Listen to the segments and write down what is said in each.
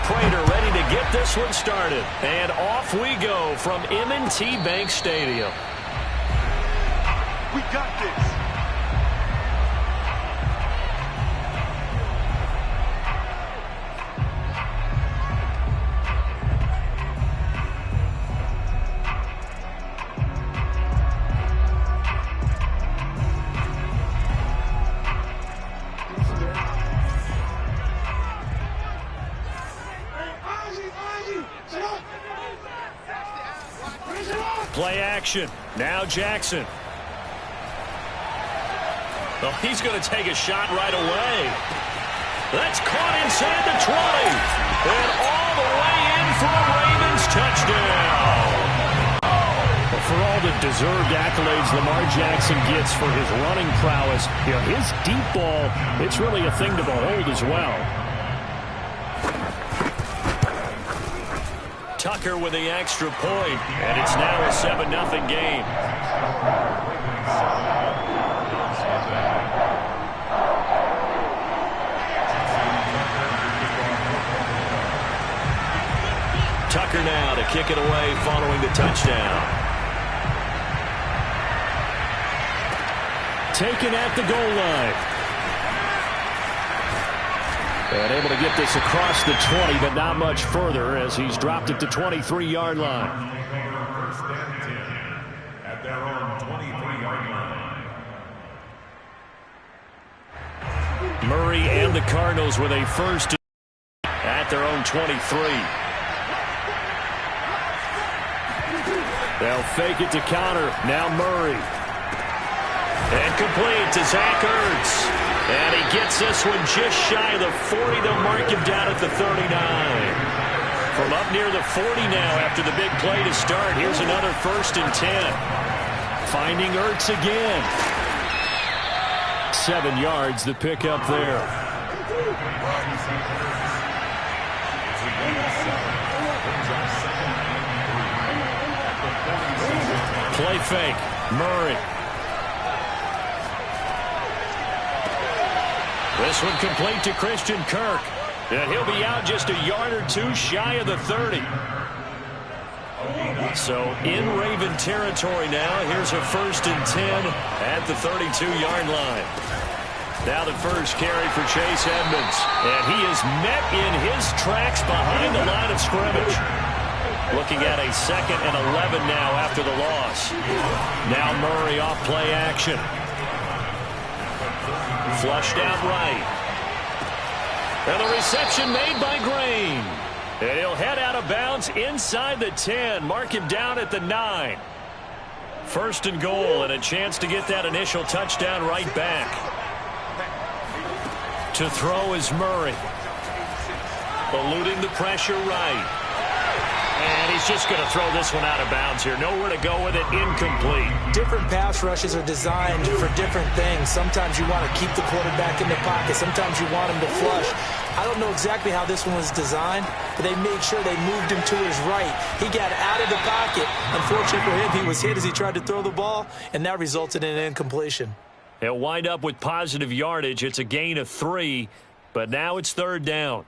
Prater ready to get this one started. And off we go from M&T Bank Stadium. We got this. Play action. Now Jackson. Oh, he's going to take a shot right away. That's caught inside the 20. And all the way in for a Ravens touchdown. Well, for all the deserved accolades Lamar Jackson gets for his running prowess, his deep ball, it's really a thing to behold as well. Tucker with the extra point, and it's now a 7-0 game. Tucker now to kick it away following the touchdown. Taken at the goal line. And able to get this across the 20, but not much further as he's dropped it to 23-yard line. At their own 23-yard line. Murray and the Cardinals with a first at their own 23. They'll fake it to counter. Now Murray. And complete to Zach Ertz. And he gets this one just shy of the 40. They'll mark him down at the 39. From up near the 40 now after the big play to start. Here's another 1st and 10. Finding Ertz again. 7 yards the pick up there. Play fake. Murray. This one complete to Christian Kirk. And he'll be out just a yard or two shy of the 30. So in Raven territory now. Here's a 1st and 10 at the 32-yard line. Now the first carry for Chase Edmonds. And he is met in his tracks behind the line of scrimmage. Looking at a 2nd and 11 now after the loss. Now Murray off play action. Flushed out right. And the reception made by Green. And he'll head out of bounds inside the 10. Mark him down at the 9. 1st and goal and a chance to get that initial touchdown right back. To throw is Murray. Eluding the pressure right. And he's just going to throw this one out of bounds here. Nowhere to go with it. Incomplete. Different pass rushes are designed for different things. Sometimes you want to keep the quarterback in the pocket. Sometimes you want him to flush. I don't know exactly how this one was designed, but they made sure they moved him to his right. He got out of the pocket. Unfortunately for him, he was hit as he tried to throw the ball, and that resulted in an incompletion. He'll wind up with positive yardage. It's a gain of 3, but now it's 3rd down.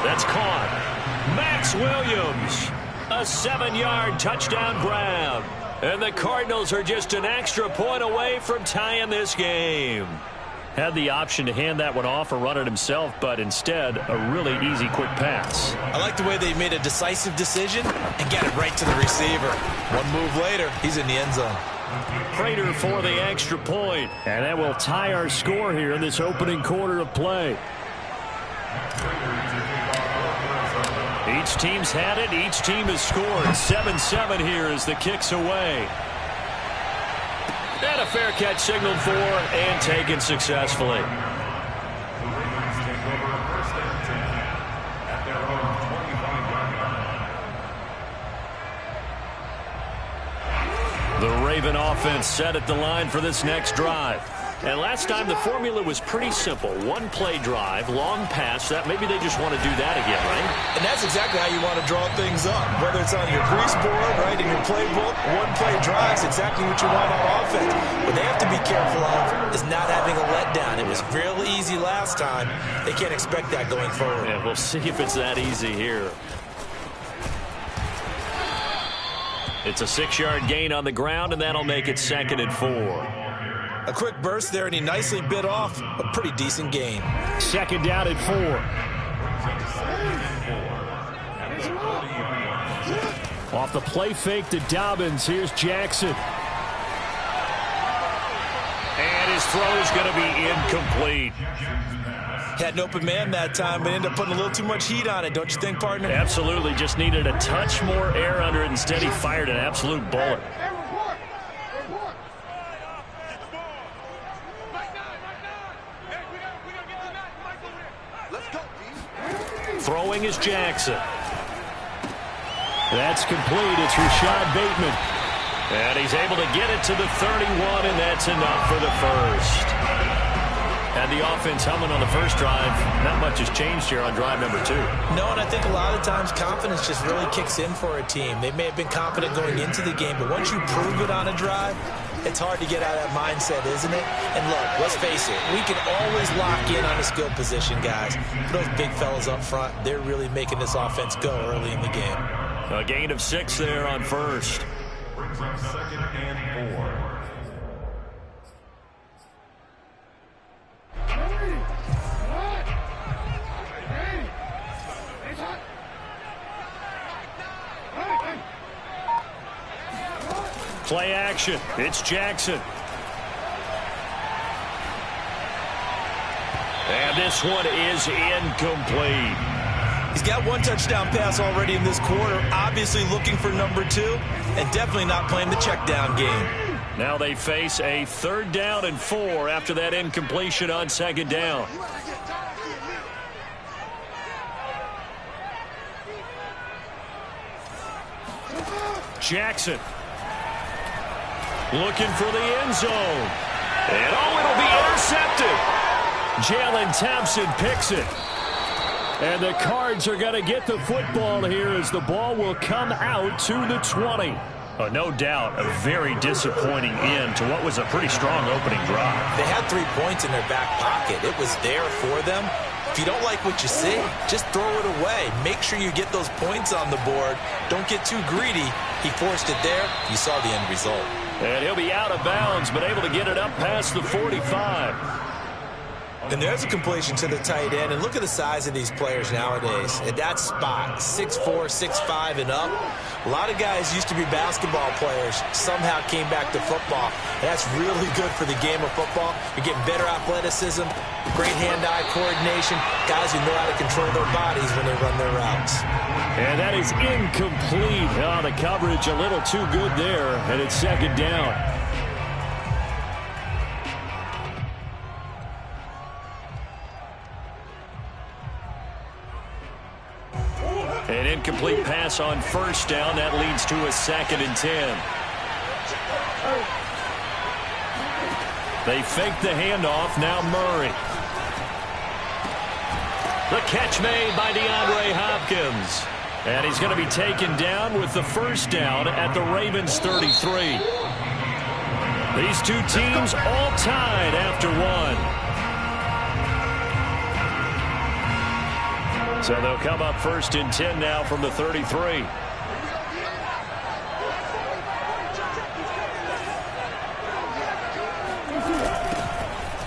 That's caught. Max Williams. A 7-yard touchdown grab. And the Cardinals are just an extra point away from tying this game. Had the option to hand that one off or run it himself, but instead, a really easy, quick pass. I like the way they made a decisive decision and got it right to the receiver. One move later, he's in the end zone. Prater for the extra point. And that will tie our score here in this opening quarter of play. Each team's had it. Each team has scored. 7-7 here as the kick's away. And a fair catch signaled for and taken successfully. The Raven offense set at the line for this next drive. And last time the formula was pretty simple. One play drive, long pass. That maybe they just want to do that again, right? And that's exactly how you want to draw things up. Whether it's on your grease board, right, in your playbook, one play drive is exactly what you want on offense. What they have to be careful of is not having a letdown. It was real easy last time. They can't expect that going forward. Yeah, we'll see if it's that easy here. It's a 6-yard gain on the ground, and that'll make it 2nd and 4. A quick burst there, and he nicely bit off a pretty decent gain. 2nd down and 4. Off the play fake to Dobbins. Here's Jackson. And his throw is going to be incomplete. Had an open man that time, but ended up putting a little too much heat on it, don't you think, partner? Absolutely. Just needed a touch more air under it. Instead, he fired an absolute bullet. Throwing is Jackson. That's complete. It's Rashad Bateman. And he's able to get it to the 31, and that's enough for the first. Had the offense humming on the first drive. Not much has changed here on drive number 2. No, and I think a lot of times confidence just really kicks in for a team. They may have been confident going into the game, but once you prove it on a drive, it's hard to get out of that mindset, isn't it? And look, let's face it, we can always lock in on a skill position, guys. Those big fellas up front, they're really making this offense go early in the game. A gain of 6 there on first. Brings up 2nd and 4. Play action. It's Jackson. And this one is incomplete. He's got one touchdown pass already in this quarter, obviously looking for number 2, and definitely not playing the check down game. Now they face a 3rd down and 4 after that incompletion on 2nd down. Jackson. Looking for the end zone. And it'll be intercepted. Jalen Thompson picks it. And the Cards are going to get the football here as the ball will come out to the 20. No doubt a very disappointing end to what was a pretty strong opening drive. They had 3 points in their back pocket. It was there for them. If you don't like what you see, just throw it away. Make sure you get those points on the board. Don't get too greedy. He forced it there. You saw the end result. And he'll be out of bounds, but able to get it up past the 45. And there's a completion to the tight end. And look at the size of these players nowadays. At that spot, 6'4", 6'5", and up. A lot of guys used to be basketball players, somehow came back to football. And that's really good for the game of football. You're getting better athleticism, great hand-eye coordination, guys who know how to control their bodies when they run their routes. And that is incomplete. Oh, the coverage a little too good there, and it's 2nd down. An incomplete pass on 1st down. That leads to a 2nd and 10. They fake the handoff. Now Murray. The catch made by DeAndre Hopkins. And he's going to be taken down with the 1st down at the Ravens 33. These two teams all tied after 1. So they'll come up 1st and 10 now from the 33.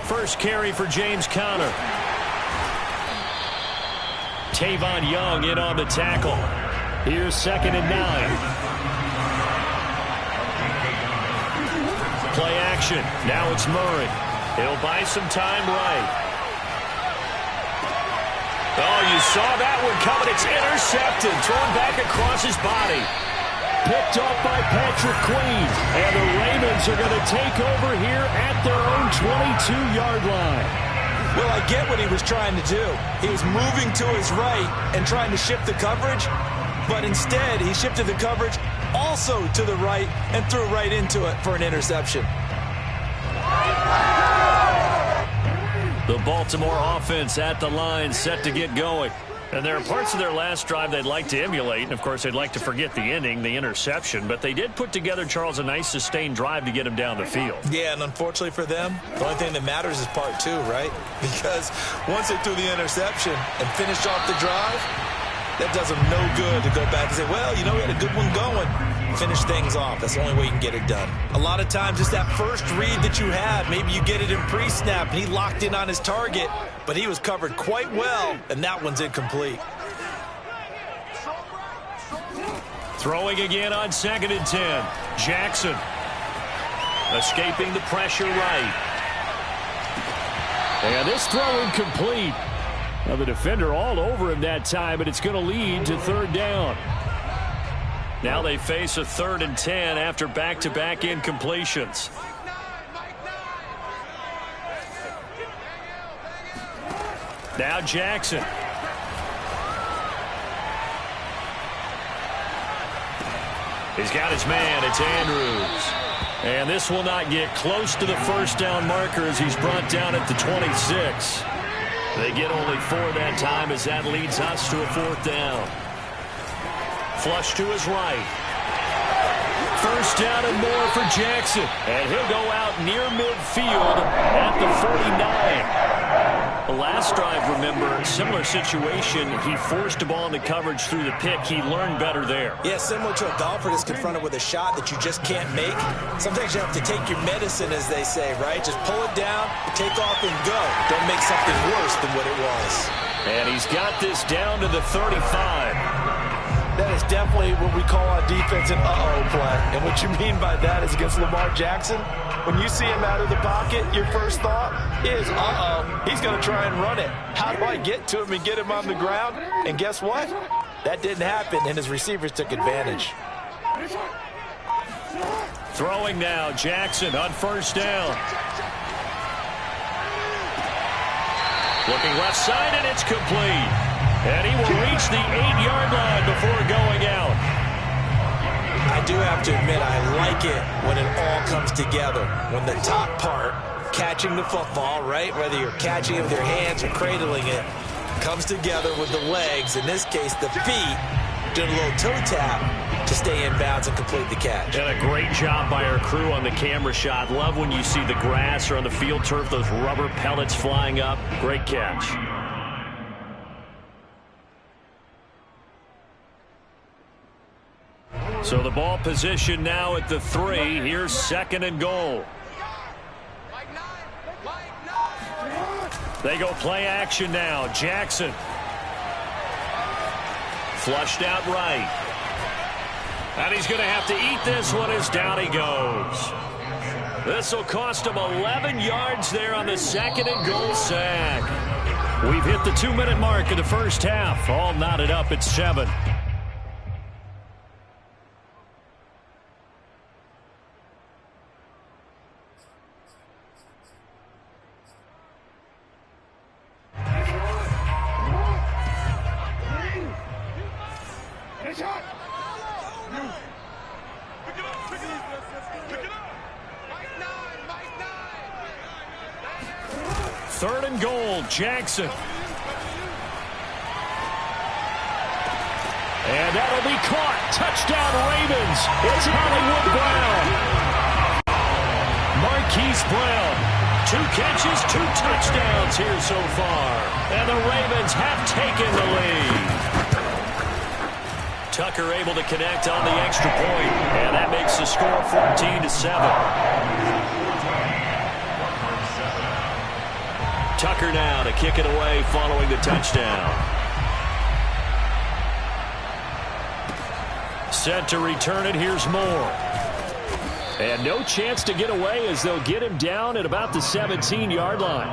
First carry for James Conner. Tavon Young in on the tackle. Here's 2nd and 9. Play action. Now it's Murray. He'll buy some time right. Oh, you saw that one coming. It's intercepted. Thrown back across his body. Picked off by Patrick Queen. And the Ravens are going to take over here at their own 22-yard line. Well, I get what he was trying to do. He was moving to his right and trying to shift the coverage, but instead he shifted the coverage all also to the right and threw right into it for an interception. The Baltimore offense at the line, set to get going. And there are parts of their last drive they'd like to emulate. And, of course, they'd like to forget the ending, the interception. But they did put together, Charles, a nice sustained drive to get him down the field. Yeah, and unfortunately for them, the only thing that matters is part two, right? Because once they threw the interception and finished off the drive, that does them no good to go back and say, well, you know, we had a good one going. Finish things off. That's the only way you can get it done. A lot of times, just that first read that you have, maybe you get it in pre-snap, and he locked in on his target, but he was covered quite well, and that one's incomplete. Throwing again on 2nd and 10. Jackson escaping the pressure right. And this throw incomplete. Now the defender all over him that time, but it's going to lead to 3rd down. Now they face a 3rd and 10 after back-to-back incompletions. Now Jackson. He's got his man. It's Andrews. And this will not get close to the first down marker as he's brought down at the 26. They get only 4 that time as that leads us to a 4th down. Flush to his right. First down and more for Jackson. And he'll go out near midfield at the 49. The last drive, remember, similar situation. He forced a ball into coverage through the pick. He learned better there. Yeah, similar to a golfer that's confronted with a shot that you just can't make. Sometimes you have to take your medicine, as they say, right? Just pull it down, take off, and go. Don't make something worse than what it was. And he's got this down to the 35. That is definitely what we call on defense an uh-oh play. And what you mean by that is against Lamar Jackson, when you see him out of the pocket, your first thought is, uh-oh, he's going to try and run it. How do I get to him and get him on the ground? And guess what? That didn't happen, and his receivers took advantage. Throwing now, Jackson on 1st down. Looking left side, and it's complete. And he will reach the 8-yard line before going out. I do have to admit, I like it when it all comes together. When the top part, catching the football, right, whether you're catching it with your hands or cradling it, comes together with the legs, in this case the feet, doing a little toe tap to stay in bounds and complete the catch. And a great job by our crew on the camera shot. Love when you see the grass or on the field turf, those rubber pellets flying up. Great catch. So the ball position now at the 3. Here's 2nd and goal. They go play action now. Jackson. Flushed out right. And he's going to have to eat this one as down he goes. This will cost him 11 yards there on the 2nd and goal sack. We've hit the 2-minute mark of the first half. All knotted up at 7. Third and goal, Jackson. And that'll be caught. Touchdown, Ravens. It's Hollywood Brown. Marquise Brown. 2 catches, 2 touchdowns here so far. And the Ravens have taken the lead. Tucker able to connect on the extra point. And that makes the score 14-7. Tucker now to kick it away following the touchdown. Set to return it. Here's Moore. And no chance to get away as they'll get him down at about the 17-yard line.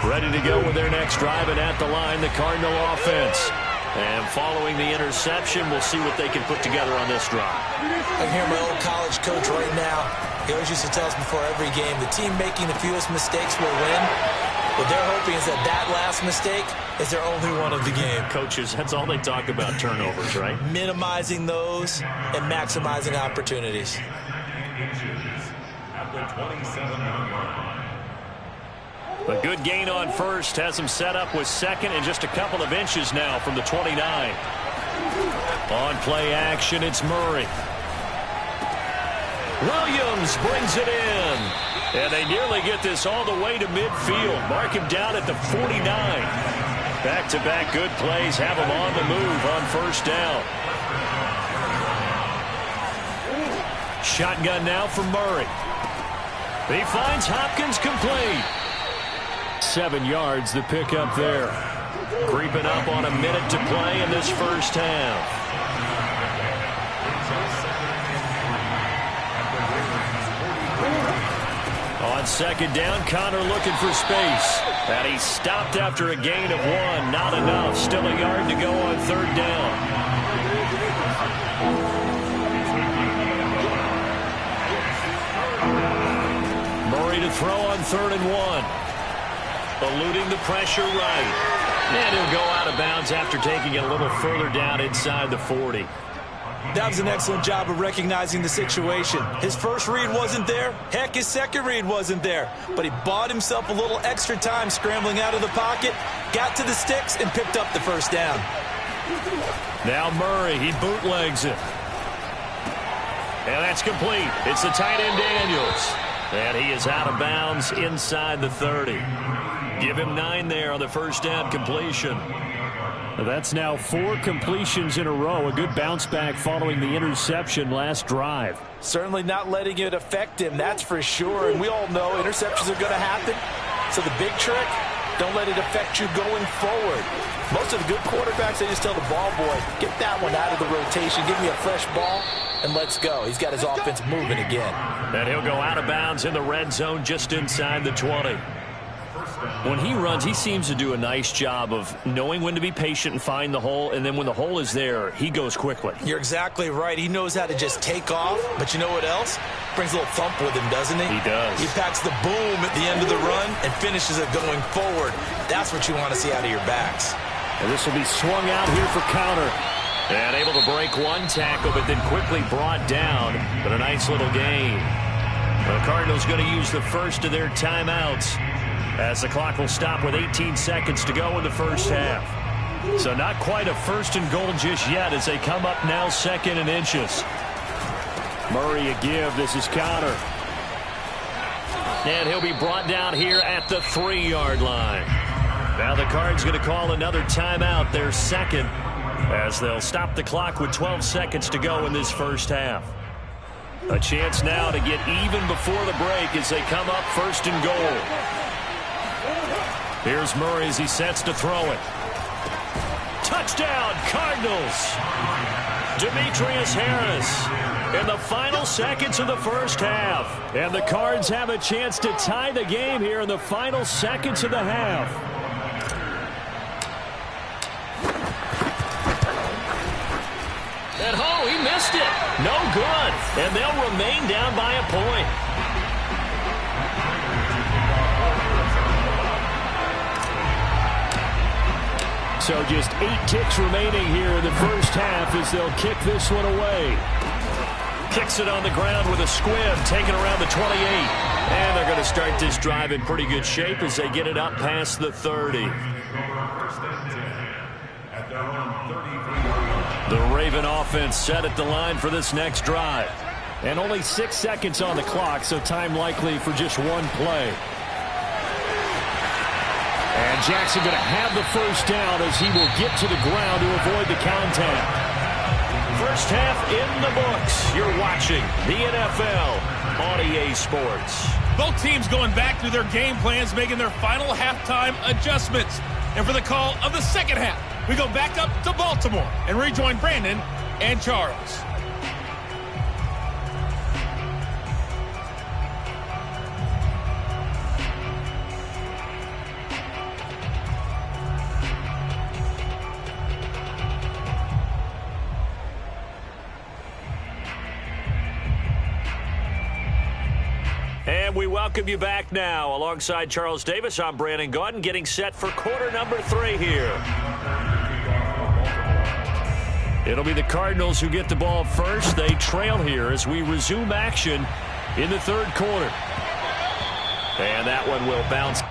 Ready to go with their next drive, and at the line, the Cardinal offense. And following the interception, we'll see what they can put together on this drive. I can hear my old college coach right now. He always used to tell us before every game, the team making the fewest mistakes will win. What they're hoping is that that last mistake is their only one of the game. Coaches, that's all they talk about, turnovers, right? Minimizing those and maximizing opportunities. A good gain on first has him set up with second and just a couple of inches now from the 29. On play action, it's Murray. Williams brings it in. And they nearly get this all the way to midfield. Mark him down at the 49. Back-to-back good plays have him on the move on first down. Shotgun now for Murray. He finds Hopkins complete. 7 yards the pickup there. Creeping up on a minute to play in this first half. On second down, Connor looking for space. And he stopped after a gain of 1. Not enough. Still a yard to go on third down. Murray to throw on 3rd and 1. Eluding the pressure right. And he'll go out of bounds after taking it a little further down inside the 40. That was an excellent job of recognizing the situation. His first read wasn't there. Heck, his second read wasn't there. But he bought himself a little extra time scrambling out of the pocket, got to the sticks, and picked up the first down. Now Murray, he bootlegs it. And that's complete. It's the tight end Daniels. And he is out of bounds inside the 30. Give him 9 there on the first down completion. That's now 4 completions in a row. A good bounce back following the interception last drive. Certainly not letting it affect him, that's for sure. And we all know interceptions are going to happen. So the big trick, don't let it affect you going forward. Most of the good quarterbacks, they just tell the ball boy, get that one out of the rotation, give me a fresh ball, and let's go. He's got his offense moving again. And he'll go out of bounds in the red zone just inside the 20. When he runs, he seems to do a nice job of knowing when to be patient and find the hole, and then when the hole is there, he goes quickly. You're exactly right. He knows how to just take off, but you know what else? Brings a little thump with him, doesn't he? He does. He packs the boom at the end of the run and finishes it going forward. That's what you want to see out of your backs. And this will be swung out here for counter. And able to break one tackle, but then quickly brought down. But a nice little gain. The Cardinals going to use the first of their timeouts, as the clock will stop with 18 seconds to go in the first half. So not quite a 1st and goal just yet as they come up now 2nd and inches. Murray a give. This is counter. And he'll be brought down here at the 3-yard line. Now the Cards going to call another timeout, their second, as they'll stop the clock with 12 seconds to go in this first half. A chance now to get even before the break as they come up 1st and goal. Here's Murray as he sets to throw it. Touchdown, Cardinals! Demetrius Harris in the final seconds of the first half. And the Cards have a chance to tie the game here in the final seconds of the half. And oh, he missed it. No good. And they'll remain down by a point. So just 8 ticks remaining here in the first half as they'll kick this one away. Kicks it on the ground with a squib, taken around the 28. And they're going to start this drive in pretty good shape as they get it up past the 30. The Raven offense set at the line for this next drive. And only 6 seconds on the clock, so time likely for just one play. And Jackson going to have the first down as he will get to the ground to avoid the contact. First half in the books. You're watching the NFL on EA Sports. Both teams going back through their game plans, making their final halftime adjustments. And for the call of the second half, we go back up to Baltimore and rejoin Brandon and Charles. And we welcome you back now. Alongside Charles Davis, I'm Brandon Gaudin, getting set for quarter number 3 here. It'll be the Cardinals who get the ball first. They trail here as we resume action in the third quarter. And that one will bounce.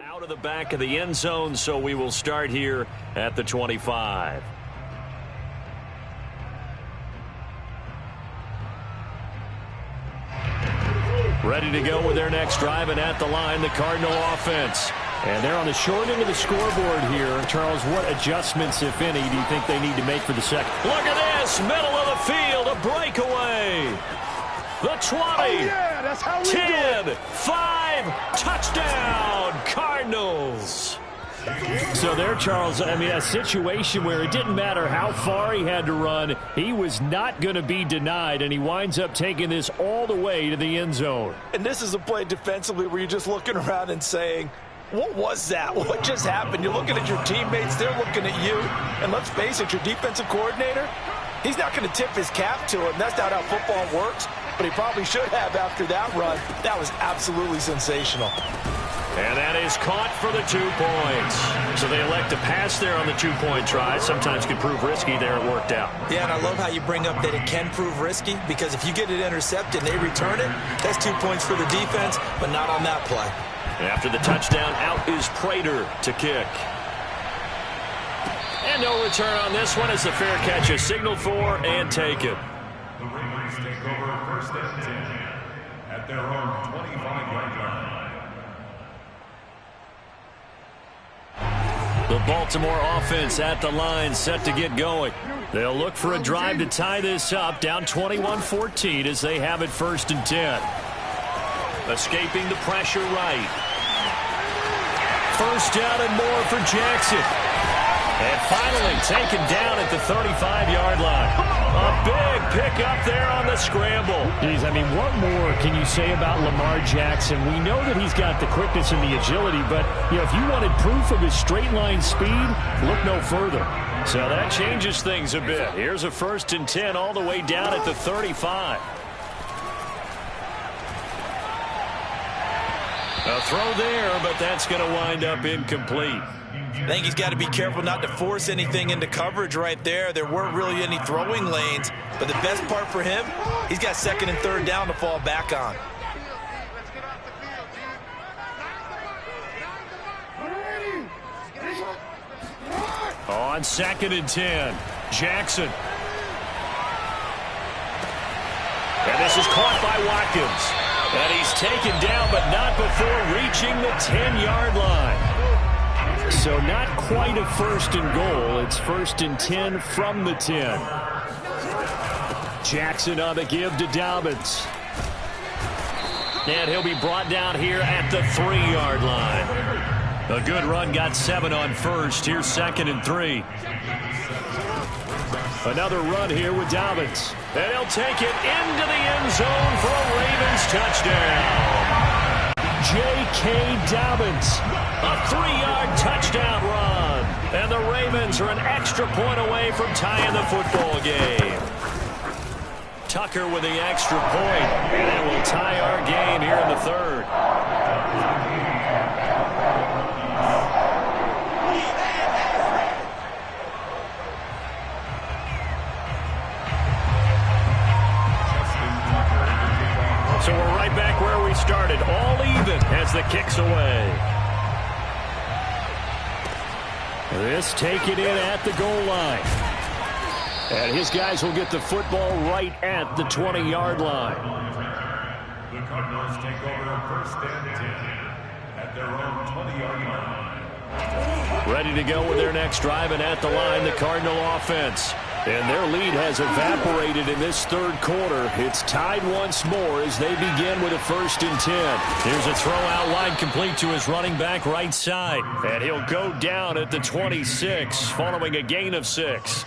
Out of the back of the end zone, so we will start here at the 25. Ready to go with their next drive, and at the line, the Cardinal offense. And they're on the short end of the scoreboard here. Charles, what adjustments, if any, do you think they need to make for the second? Look at this, middle of the field, a breakaway. The 20, that's how we 10, 5, touchdown, Cardinals. So there, Charles, I mean, a situation where it didn't matter how far he had to run, he was not going to be denied, and he winds up taking this all the way to the end zone. And this is a play defensively where you're just looking around and saying, what was that? What just happened? You're looking at your teammates, they're looking at you, and let's face it, your defensive coordinator, he's not going to tip his cap to him. That's not how football works, but he probably should have after that run. That was absolutely sensational. And that is caught for the 2 points. So they elect to pass there on the 2-point try. Sometimes could prove risky. There it worked out. Yeah, and I love how you bring up that it can prove risky, because if you get it intercepted and they return it, that's 2 points for the defense, but not on that play. After the touchdown, out is Prater to kick. And no return on this one as the fair catch is signaled for and taken. The Ravens take over first and 10 at their own 25-yard line. The Baltimore offense at the line, set to get going. They'll look for a drive to tie this up, down 21-14 as they have it first and 10. Escaping the pressure right. First down and more for Jackson. And finally taken down at the 35-yard line. A big pickup there on the scramble. Geez, I mean, what more can you say about Lamar Jackson? We know that he's got the quickness and the agility, but if you wanted proof of his straight-line speed, look no further. So that changes things a bit. Here's a 1st and 10 all the way down at the 35. A throw there, but that's going to wind up incomplete. I think he's got to be careful not to force anything into coverage right there. There weren't really any throwing lanes, but the best part for him, he's got 2nd and 3rd down to fall back on. On 2nd and 10, Jackson. And this is caught by Watkins. And he's taken down, but not before reaching the 10-yard line. So not quite a 1st and goal. It's 1st and 10 from the 10. Jackson on the give to Dobbins. And he'll be brought down here at the 3-yard line. A good run, got 7 on 1st. Here's 2nd and 3. Another run here with Dobbins. And he'll take it into the end zone for a Ravens touchdown. J.K. Dobbins. A 3-yard touchdown run. And the Ravens are an extra point away from tying the football game. Tucker with the extra point. And it will tie our game here in the 3rd. So we're right back where we started, all even as the kick's away. This taken in at the goal line. And his guys will get the football right at the 20-yard line. The Cardinals take over 1st and 10 at their own 20-yard line. Ready to go with their next drive, and at the line, the Cardinal offense. And their lead has evaporated in this 3rd quarter. It's tied once more as they begin with a 1st and 10. Here's a throw out wide complete to his running back right side. And he'll go down at the 26 following a gain of 6.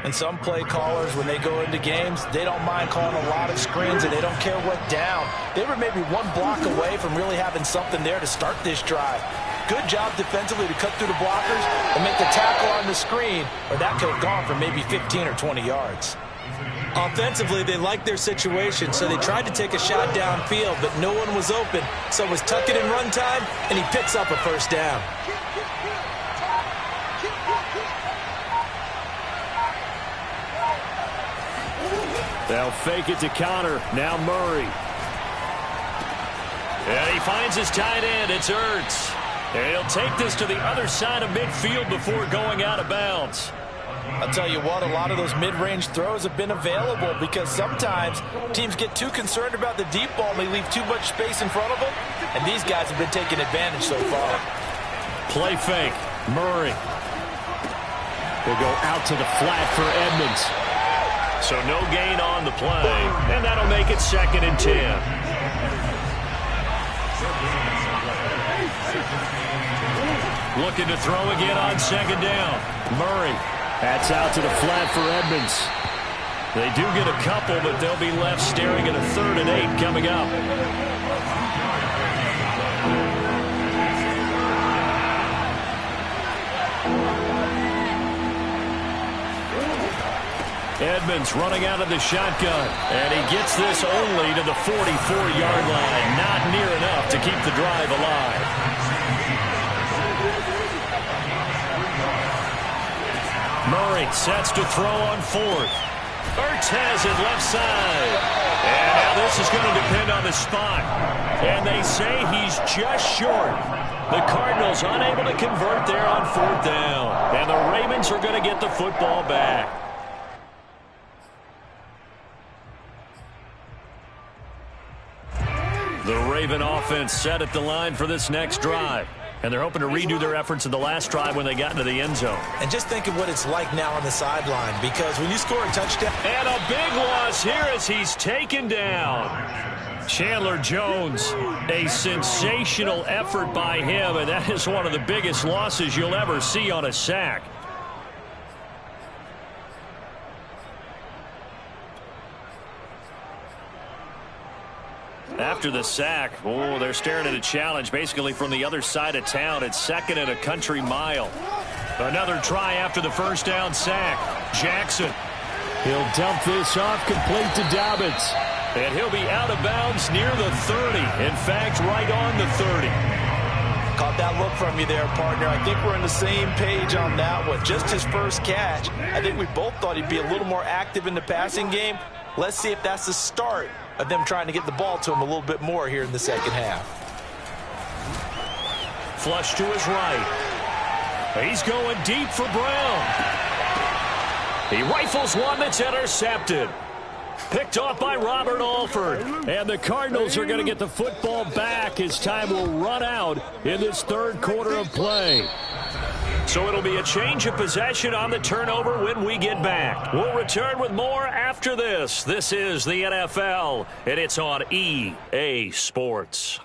And some play callers, when they go into games, they don't mind calling a lot of screens, and they don't care what down. They were maybe 1 block away from really having something there to start this drive. Good job defensively to cut through the blockers and make the tackle on the screen, or that could have gone for maybe 15 or 20 yards. Offensively, they liked their situation, so they tried to take a shot downfield, but no one was open. So it was tuck it in run time, and he picks up a 1st down. They'll fake it to counter. Now Murray. And he finds his tight end. It's Ertz. And he'll take this to the other side of midfield before going out of bounds. I'll tell you what, a lot of those mid-range throws have been available because sometimes teams get too concerned about the deep ball and they leave too much space in front of them, and these guys have been taking advantage so far. Play fake. Murray. They'll go out to the flat for Edmonds. So no gain on the play, and that'll make it 2nd and 10. Looking to throw again on 2nd down. Murray. That's out to the flat for Edmonds. They do get a couple, but they'll be left staring at a 3rd and 8 coming up. Edmonds running out of the shotgun, and he gets this only to the 44-yard line. Not near enough to keep the drive alive. Murray sets to throw on 4th. Ertz has it left side. And now this is going to depend on the spot. And they say he's just short. The Cardinals unable to convert there on 4th down. And the Ravens are going to get the football back. The Raven offense set at the line for this next drive. And they're hoping to redo their efforts in the last drive when they got into the end zone. And just think of what it's like now on the sideline, because when you score a touchdown. And a big loss here as he's taken down. Chandler Jones, a sensational effort by him, and that is one of the biggest losses you'll ever see on a sack. After the sack, they're staring at a challenge basically from the other side of town. It's 2nd and a country mile. Another try after the first down sack. Jackson. He'll dump this off complete to Dobbins. And he'll be out of bounds near the 30. In fact, right on the 30. Caught that look from you there, partner. I think we're on the same page on that one. Just his first catch. I think we both thought he'd be a little more active in the passing game. Let's see if that's the start of them trying to get the ball to him a little bit more here in the second half. Flush to his right. He's going deep for Brown. He rifles one that's intercepted. Picked off by Robert Alford. And the Cardinals are going to get the football back as time will run out in this third quarter of play. So it'll be a change of possession on the turnover when we get back. We'll return with more after this. This is the NFL, and it's on EA Sports.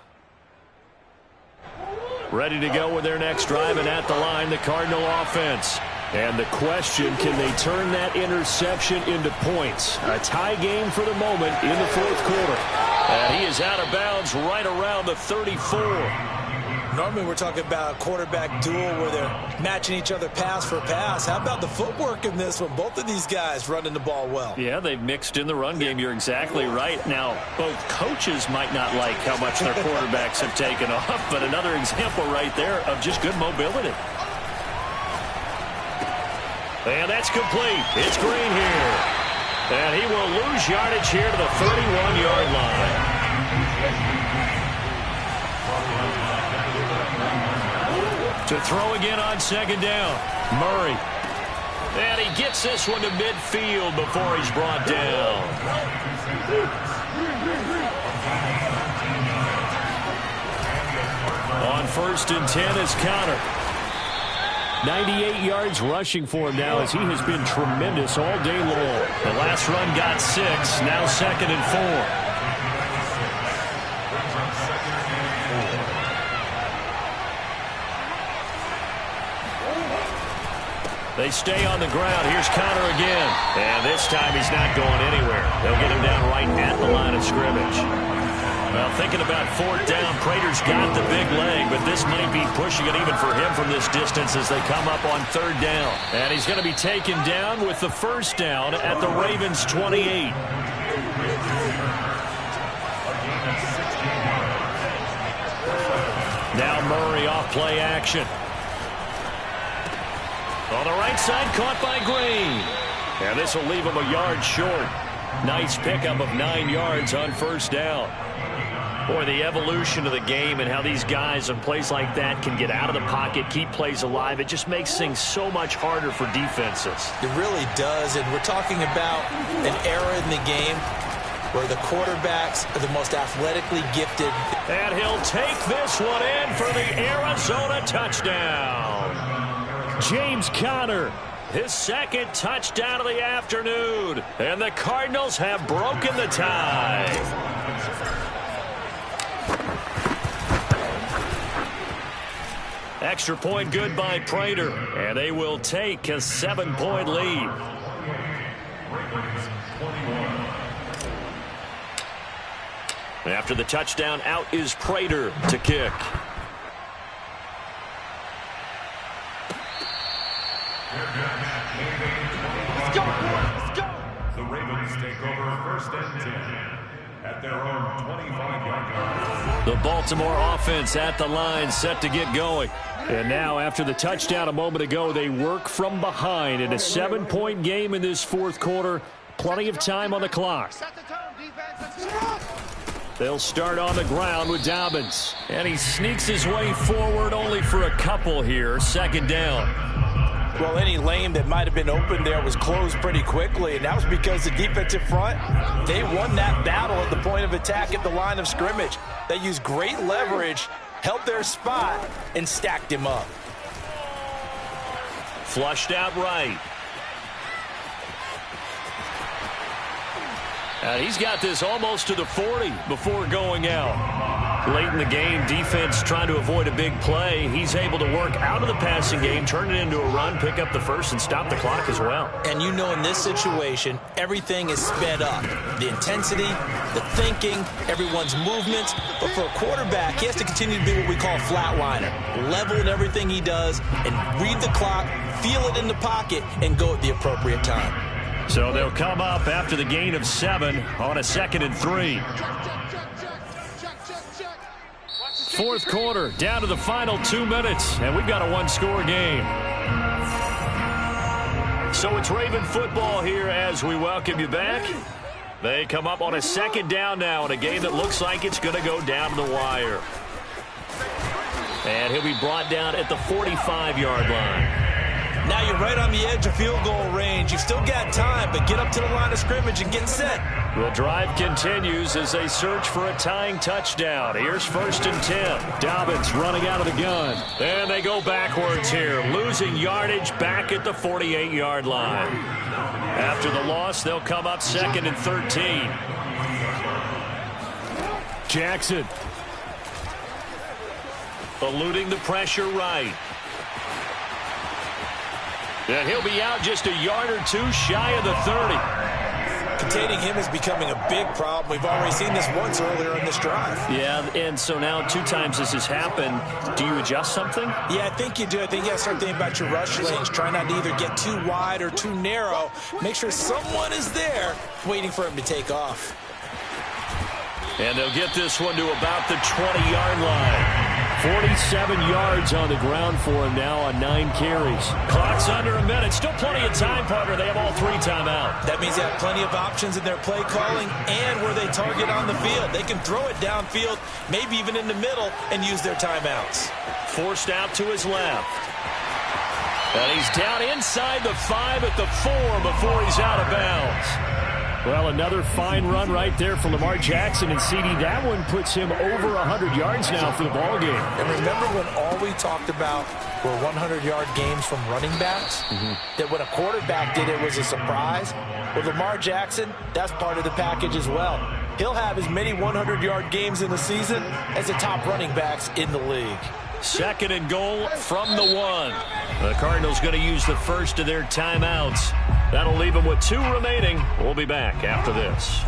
Ready to go with their next drive, and at the line, the Cardinal offense. And the question, can they turn that interception into points? A tie game for the moment in the fourth quarter. And he is out of bounds right around the 34. Normally we're talking about a quarterback duel where they're matching each other pass for pass. How about the footwork in this one? Both of these guys running the ball well. Yeah, they've mixed in the run game. You're exactly right. Now, both coaches might not like how much their quarterbacks have taken off, but another example right there of just good mobility. And that's complete. It's Green here. And he will lose yardage here to the 31-yard line. To throw again on second down. Murray. And he gets this one to midfield before he's brought down. On 1st and 10 is Connor. 98 yards rushing for him now as he has been tremendous all day long. The last run got 6. Now 2nd and 4. They stay on the ground. Here's Connor again. And this time he's not going anywhere. They'll get him down right at the line of scrimmage. Well, thinking about 4th down, Prater's got the big leg, but this might be pushing it even for him from this distance as they come up on 3rd down. And he's going to be taken down with the 1st down at the Ravens' 28. Now Murray off play action. On the right side, caught by Green. And this will leave him a yard short. Nice pickup of 9 yards on 1st down. Boy, the evolution of the game and how these guys in plays like that can get out of the pocket, keep plays alive, it just makes things so much harder for defenses. It really does, and we're talking about an era in the game where the quarterbacks are the most athletically gifted. And he'll take this one in for the Arizona touchdown. James Conner, his 2nd touchdown of the afternoon. And the Cardinals have broken the tie. Extra point good by Prater. And they will take a 7-point lead. After the touchdown, out is Prater to kick. The Ravens take over 1st and 10 at their own 25-yard line. The Baltimore offense at the line, set to get going. And now, after the touchdown a moment ago, they work from behind in a 7-point game in this fourth quarter. Plenty of time on the clock. They'll start on the ground with Dobbins. And he sneaks his way forward only for a couple here. 2nd down. Well, any lane that might have been open there was closed pretty quickly, and that was because the defensive front, they won that battle at the point of attack at the line of scrimmage. They used great leverage, held their spot, and stacked him up. Flushed out right. And he's got this almost to the 40 before going out. Late in the game, defense trying to avoid a big play. He's able to work out of the passing game, turn it into a run, pick up the first, and stop the clock as well. And you know in this situation, everything is sped up. The intensity, the thinking, everyone's movements. But for a quarterback, he has to continue to be what we call a flatliner. Level in everything he does and read the clock, feel it in the pocket, and go at the appropriate time. So they'll come up after the gain of 7 on a 2nd and 3. Fourth quarter, down to the final 2 minutes, and we've got a one-score game. So it's Raven football here as we welcome you back. They come up on a 2nd down now in a game that looks like it's going to go down to the wire. And he'll be brought down at the 45-yard line. Now you're right on the edge of field goal range. You've still got time, but get up to the line of scrimmage and get set. The drive continues as they search for a tying touchdown. Here's 1st and 10. Dobbins running out of the gun. And they go backwards here, losing yardage back at the 48-yard line. After the loss, they'll come up 2nd and 13. Jackson. Eluding the pressure right. And he'll be out just a yard or two shy of the 30. Containing him is becoming a big problem. We've already seen this once earlier in this drive. Yeah, and so now 2 times this has happened. Do you adjust something? Yeah, I think you do. I think you got to start thinking about your rush lanes. Try not to either get too wide or too narrow. Make sure someone is there waiting for him to take off. And they'll get this one to about the 20-yard line. 47 yards on the ground for him now on 9 carries. Clock's under a minute. Still plenty of time, partner. They have all 3 timeouts. That means they have plenty of options in their play calling and where they target on the field. They can throw it downfield, maybe even in the middle, and use their timeouts. Forced out to his left. And he's down inside the 5 at the 4 before he's out of bounds. Well, another fine run right there for Lamar Jackson and CD. That one puts him over 100 yards now for the ball game. And remember when all we talked about were 100-yard games from running backs? That when a quarterback did it was a surprise? With Lamar Jackson, that's part of the package as well. He'll have as many 100-yard games in the season as the top running backs in the league. 2nd and goal from the 1. The Cardinals going to use the first of their timeouts. That'll leave them with 2 remaining. We'll be back after this.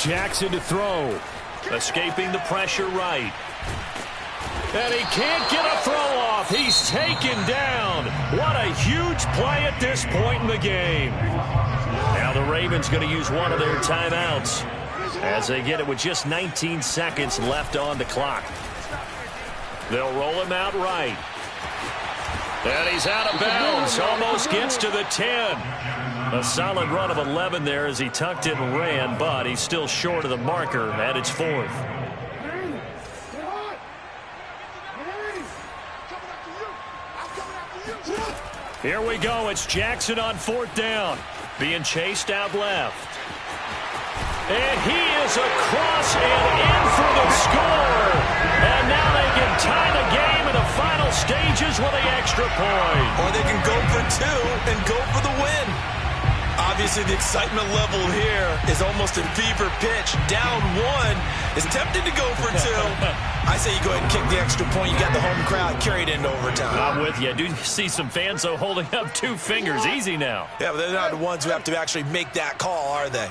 Jackson to throw. Escaping the pressure right. And he can't get a throw off. He's taken down. What a huge play at this point in the game. Now the Ravens going to use one of their timeouts as they get it with just 19 seconds left on the clock. They'll roll him out right. And he's out of bounds. Almost gets to the 10. A solid run of 11 there as he tucked it and ran, but he's still short of the marker at its 4th. Here we go. It's Jackson on 4th down. Being chased out left. And he is across and in for the score. And now they can tie the game in the final stages with the extra point. Or they can go for 2 and go for the win. Obviously, the excitement level here is almost in fever pitch. Down 1 is tempted to go for 2. I say you go ahead and kick the extra point. You got the home crowd carried into overtime. I'm with you. I do see some fans, though, holding up 2 fingers. Easy now. Yeah, but they're not the ones who have to actually make that call, are they?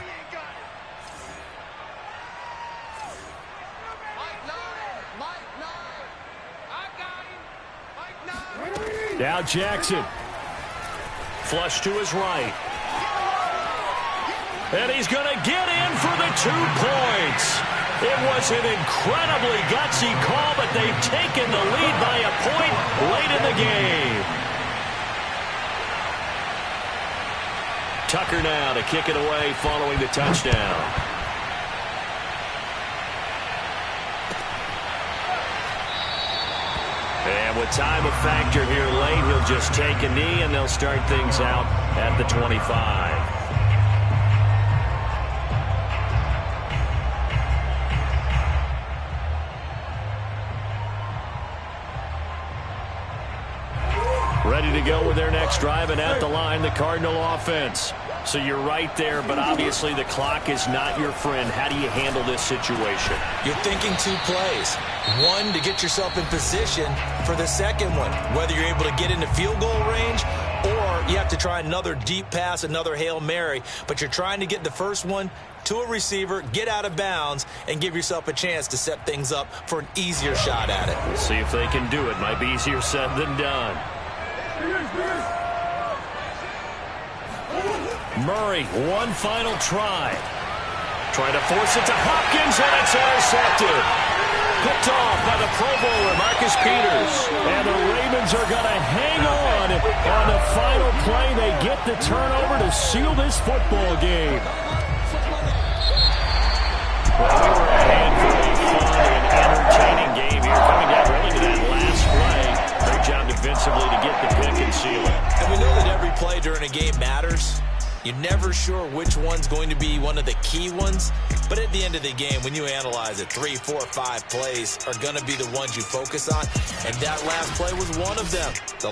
Now Jackson. Flush to his right. And he's going to get in for the 2 points. It was an incredibly gutsy call, but they've taken the lead by a point late in the game. Tucker now to kick it away following the touchdown. And with time a factor here late, he'll just take a knee, and they'll start things out at the 25. Ready to go with their next drive, and at the line, the Cardinal offense. So you're right there, but obviously the clock is not your friend. How do you handle this situation? You're thinking 2 plays. One, to get yourself in position for the second one, whether you're able to get into field goal range or you have to try another deep pass, another Hail Mary. But you're trying to get the first one to a receiver, get out of bounds, and give yourself a chance to set things up for an easier shot at it. We'll see if they can do it. Might be easier said than done. Murray, one final try. Trying to force it to Hopkins, and it's intercepted. Picked off by the Pro Bowler, Marcus Peters. And the Ravens are going to hang on the final play. They get the turnover to seal this football game. Well, we were ahead for a fun and entertaining game here. Coming down really to that last play. Great job defensively to get the pick and seal it. And we know that every play during a game matters. You're never sure which one's going to be one of the key ones. But at the end of the game, when you analyze it, 3, 4, 5 plays are going to be the ones you focus on. And that last play was one of them. The